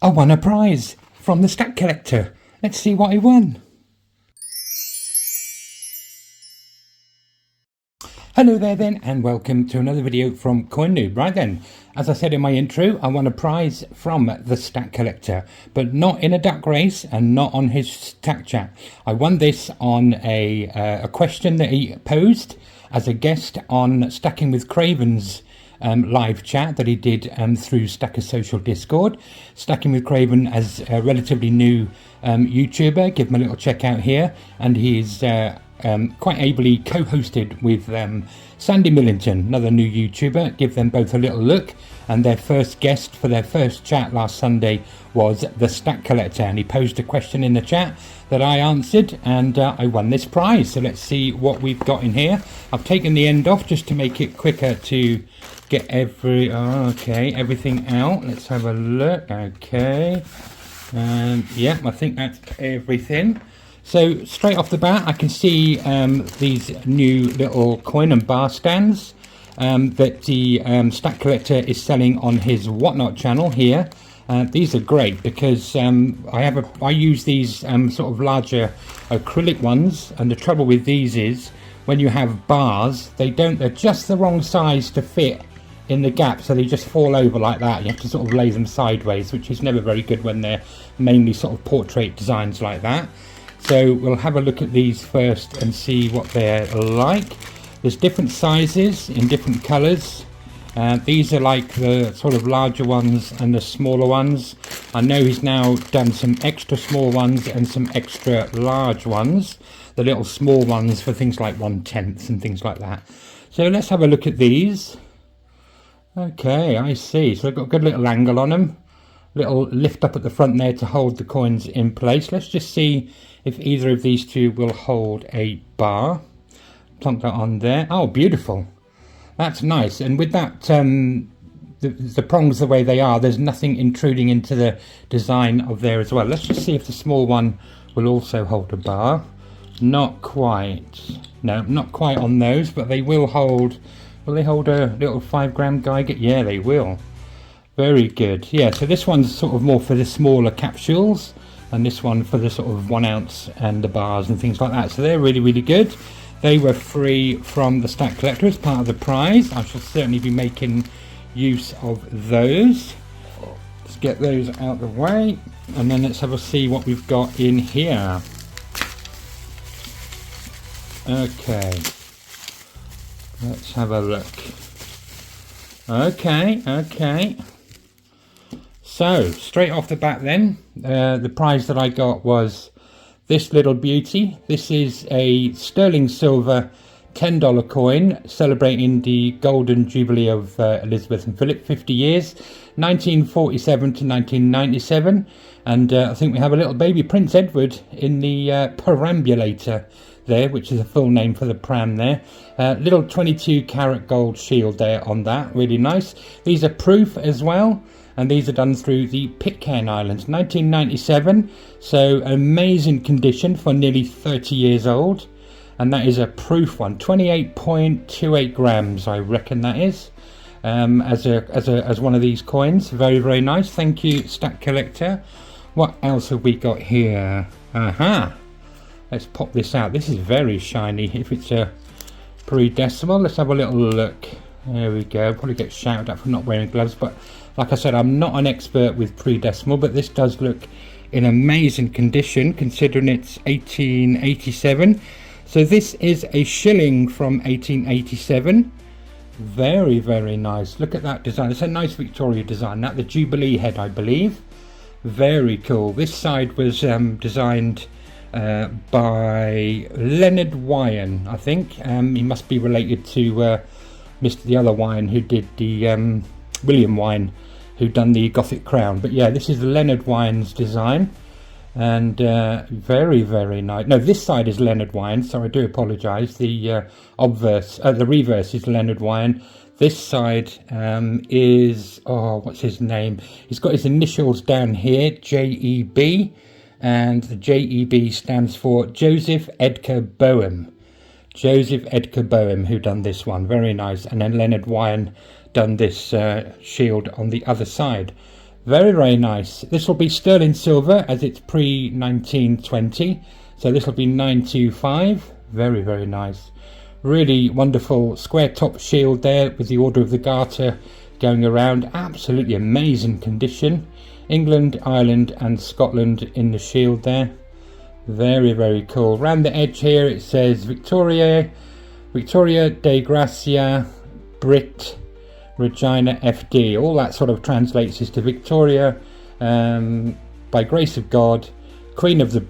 I won a prize from the Stack Collector. Let's see what I won. Hello there then, and welcome to another video from Coin Noob. Right then, as I said in my intro, I won a prize from the Stack Collector, but not in a duck race and not on his Stack Chat. I won this on a question that he posed as a guest on Stacking with Cravens live chat that he did through Stacker Social Discord. Stacking with Craven as a relatively new YouTuber. Give him a little check out here, and he's quite ably co-hosted with Sandy Millington, another new YouTuber. Give them both a little look, and their first guest for their first chat last Sunday was the Stack Collector, and he posed a question in the chat that I answered, and I won this prize. So let's see what we've got in here. I've taken the end off just to make it quicker to get everything out. Let's have a look. Okay, yeah, I think that's everything. So straight off the bat, I can see these new little coin and bar stands that the Stack Collector is selling on his Whatnot channel here. These are great because I use these sort of larger acrylic ones, and the trouble with these is when you have bars, they're just the wrong size to fit in the gap, so they just fall over like that. You have to sort of lay them sideways, which is never very good when they're mainly sort of portrait designs like that. So we'll have a look at these first and see what they're like. There's different sizes in different colours. These are like the sort of larger ones and the smaller ones. I know he's now done some extra small ones and some extra large ones. The little small ones for things like 1/10 and things like that. So let's have a look at these. Okay, I see. So they've got a good little angle on them. Little lift up at the front there to hold the coins in place. Let's just see if either of these two will hold a bar. Plunk that on there. Oh, beautiful. That's nice. And with that, the prongs the way they are, there's nothing intruding into the design of there as well. Let's just see if the small one will also hold a bar. Not quite. No, not quite on those, but they will hold. Will they hold a little 5-gram Geiger? Yeah, they will. Very good. Yeah, so this one's sort of more for the smaller capsules, and this one for the sort of 1 ounce and the bars and things like that. So they're really, really good. They were free from the Stack Collector as part of the prize. I shall certainly be making use of those. Let's get those out of the way, and then let's have a see what we've got in here. Okay, let's have a look. Okay. So straight off the bat then, the prize that I got was this little beauty. This is a sterling silver $10 coin celebrating the golden jubilee of Elizabeth and Philip, 50 years, 1947 to 1997. And I think we have a little baby Prince Edward in the perambulator there, which is a full name for the pram there. Little 22 karat gold shield there on that, really nice. These are proof as well, and these are done through the Pitcairn Islands, 1997. So amazing condition for nearly 30 years old, and that is a proof one. 28.28 grams, I reckon that is, as one of these coins. Very, very nice. Thank you, Stack Collector. What else have we got here? Aha. Let's pop this out. This is very shiny. If it's a pre-decimal, let's have a little look. There we go. Probably get shouted at for not wearing gloves, but like I said, I'm not an expert with pre-decimal, but this does look in amazing condition considering it's 1887. So this is a shilling from 1887. Very, very nice. Look at that design. It's a nice Victoria design. That the Jubilee head, I believe. Very cool. This side was designed by Leonard Wyan, I think. He must be related to the other Wyan who did the William Wyan, who done the Gothic crown. But yeah, this is Leonard Wyan's design, and very, very nice. No, this side is Leonard Wyan, so I do apologise. The the reverse is Leonard Wyan. This side is, what's his name? He's got his initials down here, JEB, and the JEB stands for Joseph Edgar Boehm. Joseph Edgar Boehm, who done this one. Very nice. And then Leonard Wyan done this shield on the other side. Very, very nice. This will be sterling silver as it's pre-1920. So this will be 925. Very, very nice. Really wonderful square top shield there with the Order of the Garter going around. Absolutely amazing condition. England, Ireland and Scotland in the shield there. Very, very cool. Around the edge here it says Victoria de Gracia, Brit, Regina FD. All that sort of translates as to Victoria, by grace of God, Queen of the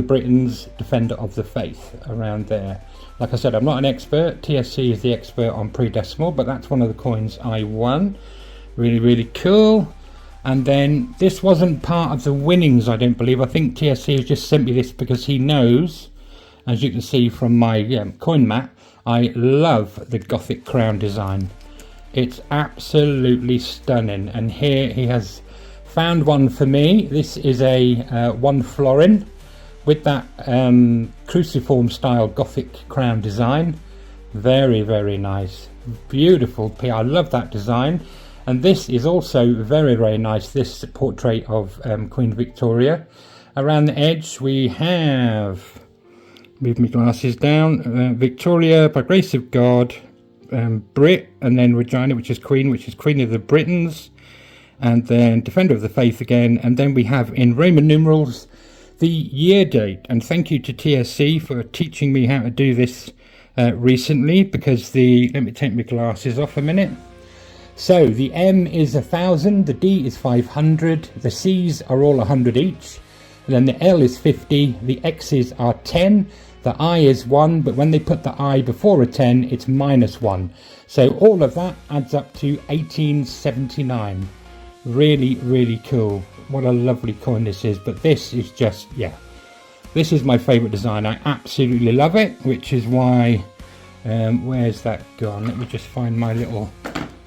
Britons, Defender of the Faith, around there. Like I said, I'm not an expert. TSC is the expert on pre-decimal, but that's one of the coins I won. Really, really cool. And then this wasn't part of the winnings, I don't believe. I think TSC has just sent me this because he knows, as you can see from my coin mat, I love the Gothic crown design. It's absolutely stunning. And here he has found one for me. This is a 1 florin with that cruciform style Gothic crown design. Very, very nice. Beautiful. I love that design. And this is also very, very nice, this portrait of Queen Victoria. Around the edge we have, move my glasses down, Victoria, by grace of God, Brit, and then Regina, which is Queen of the Britons, and then Defender of the Faith again. And then we have in Roman numerals the year date. And thank you to TSC for teaching me how to do this recently, because let me take my glasses off a minute. So the M is 1000, the D is 500, the C's are all 100 each, and then the L is 50, the X's are 10, the I is 1, but when they put the I before a 10, it's -1. So all of that adds up to 1879. Really, really cool. What a lovely coin this is. But this is just, yeah, this is my favourite design. I absolutely love it, which is why, where's that gone? Let me just find my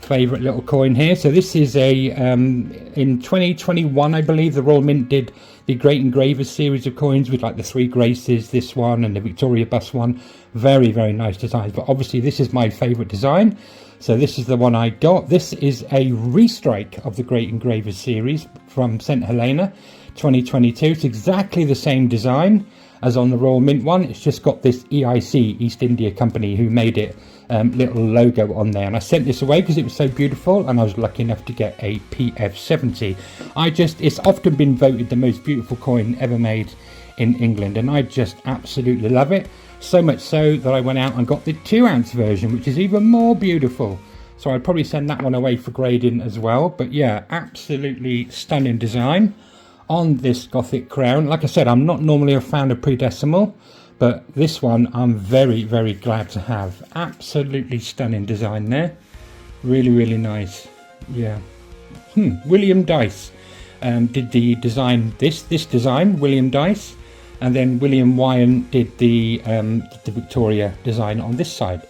favourite little coin here. So this is in 2021, I believe, the Royal Mint did the Great Engravers series of coins with like the 3 Graces, this one, and the Victoria Bust one. Very, very nice designs. But obviously this is my favourite design, so this is the one I got. This is a restrike of the Great Engravers series from St Helena 2022. It's exactly the same design as on the Royal Mint one. It's just got this EIC, East India Company, who made it little logo on there. And I sent this away because it was so beautiful, and I was lucky enough to get a PF70. It's often been voted the most beautiful coin ever made in England, and I just absolutely love it. So much so that I went out and got the 2-ounce version, which is even more beautiful. So I'd probably send that one away for grading as well. But yeah, absolutely stunning design on this Gothic crown. Like I said, I'm not normally a fan of pre-decimal, but this one I'm very, very glad to have. Absolutely stunning design there. Really, really nice. Yeah. William Dice did the design, this design, William Dice. And then William Wyan did the Victoria design on this side.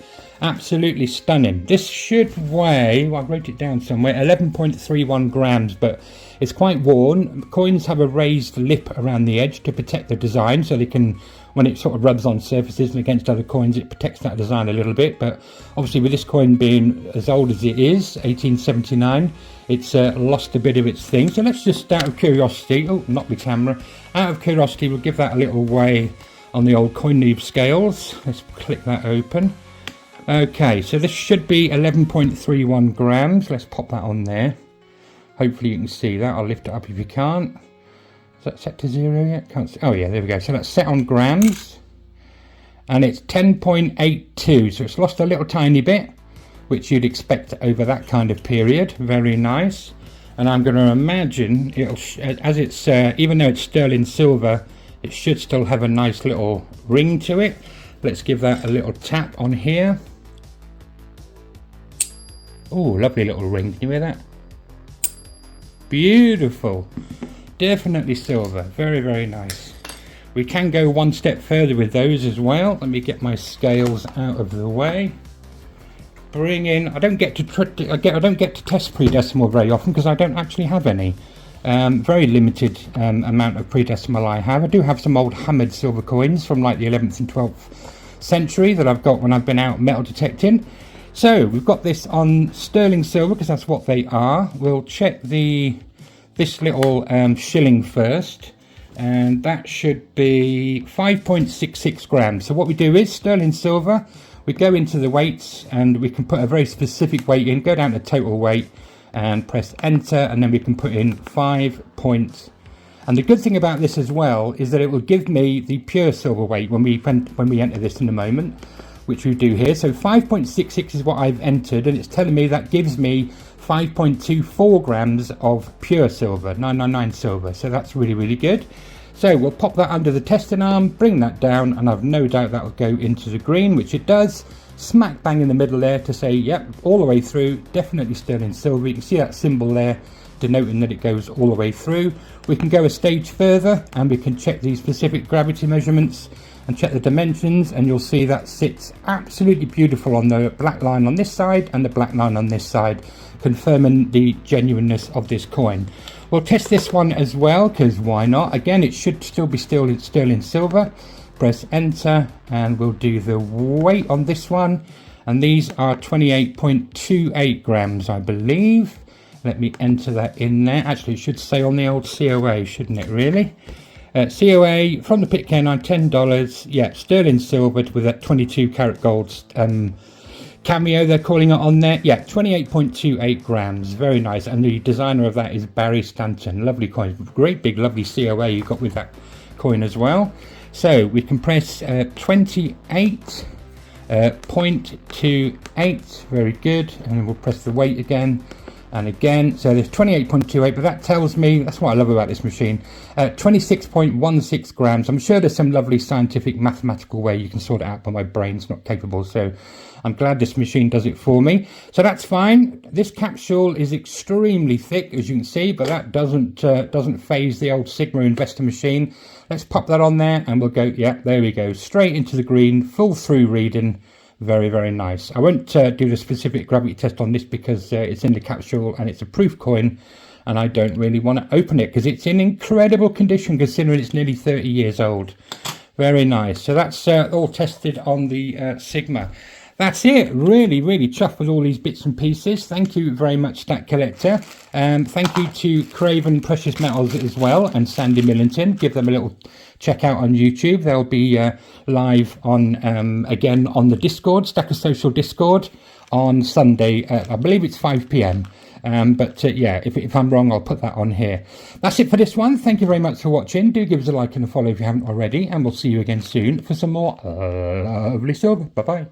Absolutely stunning. This should weigh, well, I wrote it down somewhere, 11.31 grams, but it's quite worn. Coins have a raised lip around the edge to protect the design, so they can, when it sort of rubs on surfaces and against other coins, it protects that design a little bit. But obviously with this coin being as old as it is, 1879, it's lost a bit of its thing. So let's just, out of curiosity, oh, not the camera, out of curiosity, we'll give that a little weigh on the old Coin Noob scales. Let's click that open. Okay, so this should be 11.31 grams. Let's pop that on there. Hopefully you can see that. I'll lift it up if you can't. Is that set to 0 yet? Can't see. Oh yeah, there we go. So that's set on grams. And it's 10.82. So it's lost a little tiny bit, which you'd expect over that kind of period. Very nice. And I'm going to imagine it'll, as it's, even though it's sterling silver, it should still have a nice little ring to it. Let's give that a little tap on here. Oh, lovely little ring. Can you hear that? Beautiful. Definitely silver. Very, very nice. We can go one step further with those as well. Let me get my scales out of the way. Bring in. I don't get to test pre-decimal very often because I don't actually have any. Very limited amount of pre-decimal I have. I do have some old hammered silver coins from like the 11th and 12th century that I've got when I've been out metal detecting. So we've got this on sterling silver because that's what they are. We'll check the this little shilling first, and that should be 5.66 grams. So what we do is sterling silver, we go into the weights and we can put a very specific weight in, go down to total weight and press enter, and then we can put in 5 points. And the good thing about this as well is that it will give me the pure silver weight when we enter this in a moment, which we do here. So 5.66 is what I've entered, and it's telling me that gives me 5.24 grams of pure silver, 999 silver. So that's really, really good. So we'll pop that under the testing arm, bring that down, and I've no doubt that will go into the green, which it does. Smack bang in the middle there to say, yep, all the way through, definitely sterling silver. You can see that symbol there denoting that it goes all the way through. We can go a stage further and we can check these specific gravity measurements and check the dimensions, and you'll see that sits absolutely beautiful on the black line on this side and the black line on this side, confirming the genuineness of this coin. We'll test this one as well, because why not? Again, it should still be sterling silver. Press enter and we'll do the weight on this one, and these are 28.28 grams, I believe. Let me enter that in there. Actually, it should say on the old COA, shouldn't it, really? COA from the Pitcairn, $10. Yeah, sterling silver with that 22 karat gold cameo, they're calling it on there. Yeah, 28.28 grams. Very nice. And the designer of that is Barry Stanton. Lovely coin. Great big lovely COA you got with that coin as well. So we can press 28.28. Very good. And then we'll press the weight again. And again, so there's 28.28, but that tells me, that's what I love about this machine, 26.16 grams. I'm sure there's some lovely scientific mathematical way you can sort it out, but my brain's not capable. So I'm glad this machine does it for me. So that's fine. This capsule is extremely thick, as you can see, but that doesn't phase the old Sigma investor machine. Let's pop that on there and we'll go, yeah, there we go. Straight into the green, full through reading. Very, very nice. I won't do the specific gravity test on this because it's in the capsule and it's a proof coin, and I don't really want to open it because it's in incredible condition considering it's nearly 30 years old. Very nice. So that's all tested on the Sigma. That's it. Really, really chuffed with all these bits and pieces. Thank you very much, Stack Collector. Thank you to Craven Precious Metals as well and Sandy Millington. Give them a little check out on YouTube. They'll be live on again on the Discord, Stacker Social Discord, on Sunday. I believe it's 5 p.m. Yeah, if I'm wrong, I'll put that on here. That's it for this one. Thank you very much for watching. Do give us a like and a follow if you haven't already, and we'll see you again soon for some more lovely silver. Bye bye.